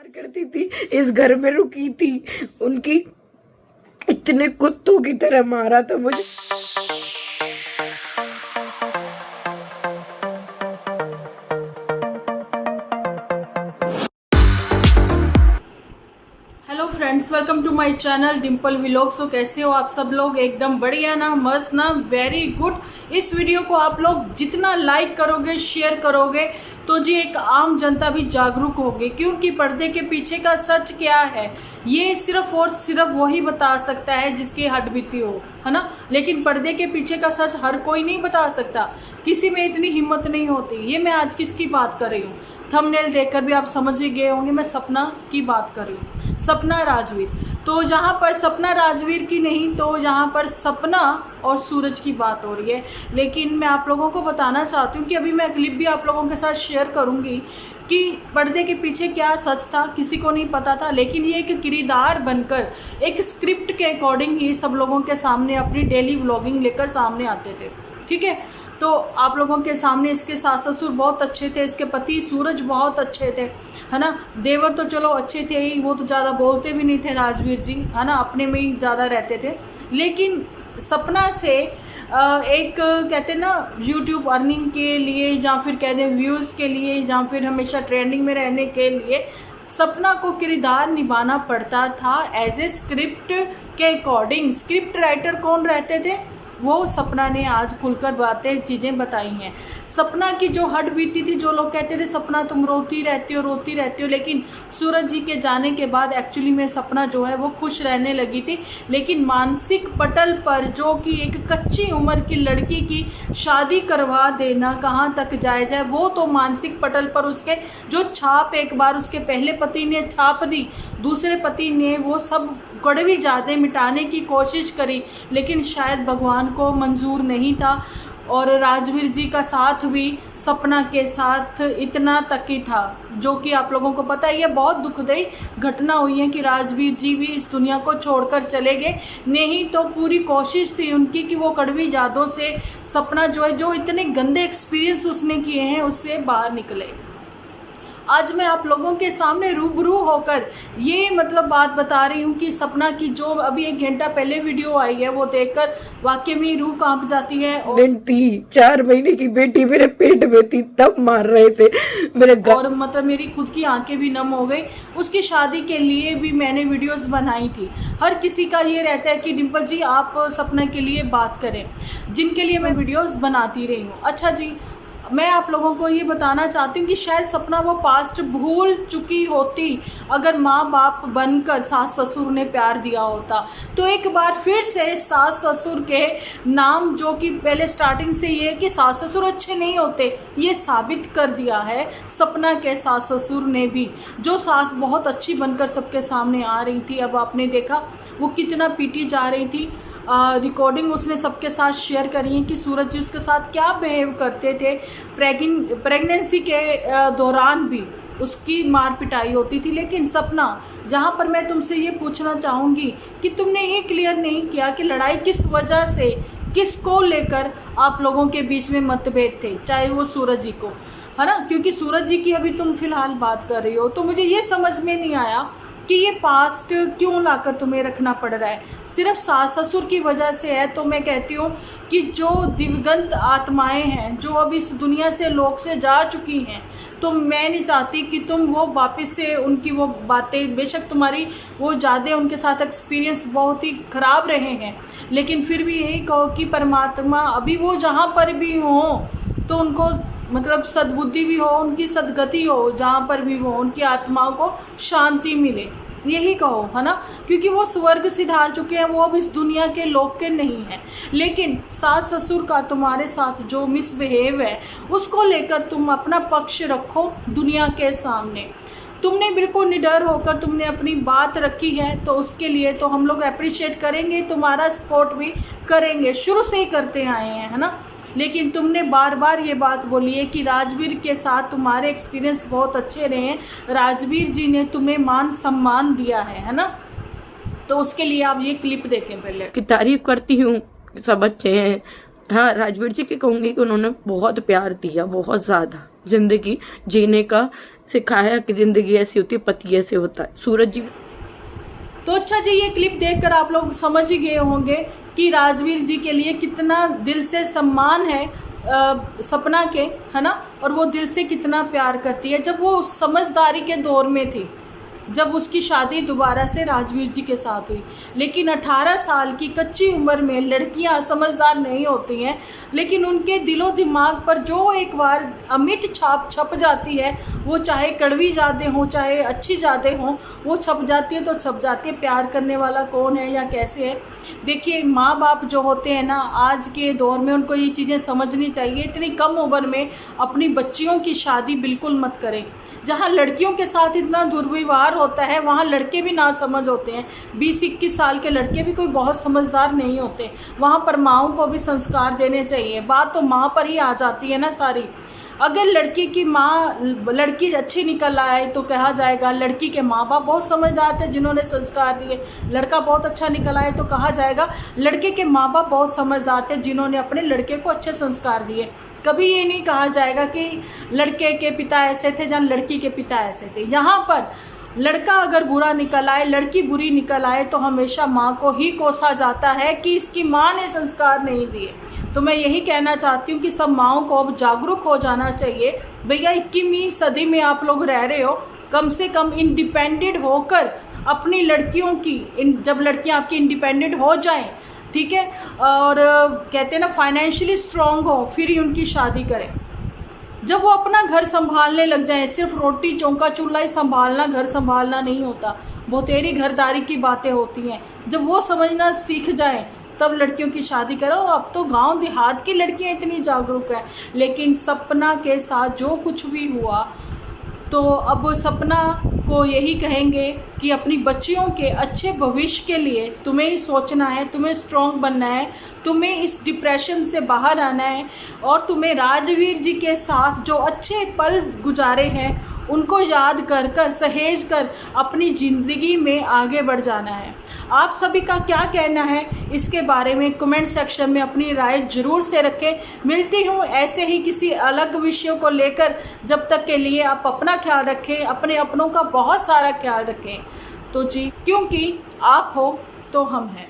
प्यार करती थी, इस घर में रुकी थी, उनकी इतने कुत्तों की तरह मारा था मुझे। Hello friends, welcome to my channel Dimple vlog. So कैसे हो आप सब लोग? एकदम बढ़िया ना, मस्त ना, वेरी गुड। इस वीडियो को आप लोग जितना लाइक करोगे, शेयर करोगे, तो जी एक आम जनता भी जागरूक होगी। क्योंकि पर्दे के पीछे का सच क्या है ये सिर्फ और सिर्फ वही बता सकता है जिसकी हड्डबीती हो, है ना। लेकिन पर्दे के पीछे का सच हर कोई नहीं बता सकता, किसी में इतनी हिम्मत नहीं होती। ये मैं आज किसकी बात कर रही हूँ, थंबनेल देखकर भी आप समझ ही गए होंगे, मैं सपना की बात कर रही हूँ, सपना राजवीर। तो जहाँ पर सपना राजवीर की नहीं, तो यहाँ पर सपना और सूरज की बात हो रही है। लेकिन मैं आप लोगों को बताना चाहती हूँ कि अभी मैं क्लिप भी आप लोगों के साथ शेयर करूँगी कि पर्दे के पीछे क्या सच था, किसी को नहीं पता था। लेकिन ये एक किरदार बनकर एक स्क्रिप्ट के अकॉर्डिंग ही सब लोगों के सामने अपनी डेली व्लॉगिंग लेकर सामने आते थे, ठीक है। तो आप लोगों के सामने इसके सास ससुर बहुत अच्छे थे, इसके पति सूरज बहुत अच्छे थे, है ना। देवर तो चलो अच्छे थे ही, वो तो ज़्यादा बोलते भी नहीं थे राजवीर जी, है ना, अपने में ही ज़्यादा रहते थे। लेकिन सपना से एक कहते हैं ना, यूट्यूब अर्निंग के लिए या फिर कहते हैं व्यूज़ के लिए या फिर हमेशा ट्रेंडिंग में रहने के लिए सपना को किरदार निभाना पड़ता था एज ए स्क्रिप्ट के अकॉर्डिंग। स्क्रिप्ट राइटर कौन रहते थे? वो सपना ने आज खुलकर बातें चीज़ें बताई हैं। सपना की जो हड्ड बीती थी, जो लोग कहते थे सपना तुम रोती रहती हो, लेकिन सूरज जी के जाने के बाद एक्चुअली में सपना जो है वो खुश रहने लगी थी। लेकिन मानसिक पटल पर जो कि एक कच्ची उम्र की लड़की की शादी करवा देना कहाँ तक जायज़ है, वो तो मानसिक पटल पर उसके जो छाप एक बार उसके पहले पति ने छाप दी, दूसरे पति ने वो सब कड़वी यादें मिटाने की कोशिश करी, लेकिन शायद भगवान को मंजूर नहीं था। और राजवीर जी का साथ भी सपना के साथ इतना तक ही था, जो कि आप लोगों को पता है। ये बहुत दुखदाई घटना हुई है कि राजवीर जी भी इस दुनिया को छोड़कर चले गए। नहीं तो पूरी कोशिश थी उनकी कि वो कड़वी यादों से सपना जो है, जो इतने गंदे एक्सपीरियंस उसने किए हैं, उससे बाहर निकले। आज मैं आप लोगों के सामने रूबरू होकर ये मतलब बात बता रही हूँ कि सपना की जो अभी 1 घंटा पहले वीडियो आई है, वो देखकर वाकई में रूह कांप जाती है। और थी 4 महीने की बेटी मेरे पेट में थी, तब मार रहे थे मेरे और मतलब मेरी खुद की आंखें भी नम हो गई। उसकी शादी के लिए भी मैंने वीडियोस बनाई थी। हर किसी का ये रहता है कि डिम्पल जी आप सपना के लिए बात करें, जिनके लिए मैं वीडियोस बनाती रही हूँ। अच्छा जी, मैं आप लोगों को ये बताना चाहती हूँ कि शायद सपना वो पास्ट भूल चुकी होती अगर माँ बाप बनकर सास ससुर ने प्यार दिया होता। तो एक बार फिर से सास ससुर के नाम, जो कि पहले स्टार्टिंग से ये है कि सास ससुर अच्छे नहीं होते, ये साबित कर दिया है सपना के सास ससुर ने भी। जो सास बहुत अच्छी बनकर सबके सामने आ रही थी, अब आपने देखा वो कितना पीटी जा रही थी। रिकॉर्डिंग उसने सबके साथ शेयर करी है कि सूरज जी उसके साथ क्या बिहेव करते थे। प्रेगनेंसी के दौरान भी उसकी मार पिटाई होती थी। लेकिन सपना, जहाँ पर मैं तुमसे ये पूछना चाहूँगी कि तुमने ये क्लियर नहीं किया कि लड़ाई किस वजह से, किसको लेकर आप लोगों के बीच में मतभेद थे, चाहे वो सूरज जी को, है ना। क्योंकि सूरज जी की अभी तुम फिलहाल बात कर रही हो, तो मुझे ये समझ में नहीं आया कि ये पास्ट क्यों लाकर तुम्हें रखना पड़ रहा है। सिर्फ सास ससुर की वजह से है। तो मैं कहती हूँ कि जो दिवंगत आत्माएं हैं, जो अब इस दुनिया से लोक से जा चुकी हैं, तो मैं नहीं चाहती कि तुम वो वापस से उनकी वो बातें, बेशक तुम्हारी वो ज़्यादा उनके साथ एक्सपीरियंस बहुत ही ख़राब रहे हैं, लेकिन फिर भी यही कहो कि परमात्मा अभी वो जहाँ पर भी हो तो उनको मतलब सद्बुद्धि भी हो, उनकी सदगति हो, जहाँ पर भी वो उनकी आत्माओं को शांति मिले, यही कहो, है ना। क्योंकि वो स्वर्ग सिधार चुके हैं, वो अब इस दुनिया के लोग के नहीं हैं। लेकिन सास ससुर का तुम्हारे साथ जो मिसबिहेव है, उसको लेकर तुम अपना पक्ष रखो दुनिया के सामने। तुमने बिल्कुल निडर होकर तुमने अपनी बात रखी है, तो उसके लिए तो हम लोग अप्रिशिएट करेंगे, तुम्हारा सपोर्ट भी करेंगे, शुरू से ही करते आए हैं, है ना। लेकिन तुमने बार बार ये बात बोली है कि राजवीर के साथ तुम्हारे एक्सपीरियंस बहुत अच्छे रहे हैं, राजवीर जी ने तुम्हें मान सम्मान दिया है ना। तो उसके लिए आप ये क्लिप देखें पहले। की तारीफ करती हूँ, सब अच्छे हैं। हाँ, राजवीर जी की कहूँगी कि उन्होंने बहुत प्यार दिया, बहुत ज़्यादा। जिंदगी जीने का सिखाया कि जिंदगी ऐसी होती है, पति ऐसे होता है। सूरज जी तो अच्छा जी, ये क्लिप देखकर आप लोग समझ ही गए होंगे कि राजवीर जी के लिए कितना दिल से सम्मान है सपना के, है ना, और वो दिल से कितना प्यार करती है। जब वो समझदारी के दौर में थी, जब उसकी शादी दोबारा से राजवीर जी के साथ हुई, लेकिन 18 साल की कच्ची उम्र में लड़कियां समझदार नहीं होती हैं, लेकिन उनके दिलो दिमाग पर जो एक बार अमिट छाप छप जाती है, वो चाहे कड़वी यादें हों चाहे अच्छी यादें हों, वो छप जाती है तो छप जाती है। प्यार करने वाला कौन है या कैसे है। देखिए, माँ बाप जो होते हैं ना, आज के दौर में उनको ये चीज़ें समझनी चाहिए। इतनी कम उम्र में अपनी बच्चियों की शादी बिल्कुल मत करें। जहाँ लड़कियों के साथ इतना दुर्व्यवहार होता है, वहाँ लड़के भी ना समझ होते हैं। 20-21 साल के लड़के भी कोई बहुत समझदार नहीं होते। वहाँ पर माँओं को भी संस्कार देने चाहिए। बात तो माँ पर ही आ जाती है ना सारी। अगर लड़की की माँ, लड़की अच्छी निकल आए तो कहा जाएगा लड़की के माँ बाप बहुत समझदार थे जिन्होंने संस्कार दिए। लड़का बहुत अच्छा निकल आए तो कहा जाएगा लड़के के माँ बाप बहुत समझदार थे जिन्होंने अपने लड़के को अच्छे संस्कार दिए। कभी ये नहीं कहा जाएगा कि लड़के के पिता ऐसे थे जहाँ लड़की के पिता ऐसे थे। यहाँ पर लड़का अगर बुरा निकल आए, लड़की बुरी निकल आए, तो हमेशा माँ को ही कोसा जाता है कि इसकी माँ ने संस्कार नहीं दिए। तो मैं यही कहना चाहती हूँ कि सब माँओं को अब जागरूक हो जाना चाहिए। भैया 21वीं सदी में आप लोग रह रहे हो, कम से कम इंडिपेंडेंट होकर अपनी लड़कियों की, जब लड़कियाँ आपकी इंडिपेंडेंट हो जाएं, ठीक है, और कहते हैं ना फाइनेंशियली स्ट्रांग हो, फिर ही उनकी शादी करें। जब वो अपना घर संभालने लग जाएं, सिर्फ रोटी चौका चूल्हा ही संभालना, घर संभालना नहीं होता, बहुतेरी घरदारी की बातें होती हैं। जब वो समझना सीख जाएं तब लड़कियों की शादी करो। अब तो गांव देहात की लड़कियां इतनी जागरूक हैं, लेकिन सपना के साथ जो कुछ भी हुआ, तो अब सपना को यही कहेंगे कि अपनी बच्चियों के अच्छे भविष्य के लिए तुम्हें ही सोचना है, तुम्हें स्ट्रॉन्ग बनना है, तुम्हें इस डिप्रेशन से बाहर आना है, और तुम्हें राजवीर जी के साथ जो अच्छे पल गुजारे हैं उनको याद कर कर, सहेज कर अपनी ज़िंदगी में आगे बढ़ जाना है। आप सभी का क्या कहना है इसके बारे में कमेंट सेक्शन में अपनी राय ज़रूर से रखें। मिलती हूँ ऐसे ही किसी अलग विषयों को लेकर। जब तक के लिए आप अपना ख्याल रखें, अपने अपनों का बहुत सारा ख्याल रखें। तो जी, क्योंकि आप हो तो हम हैं।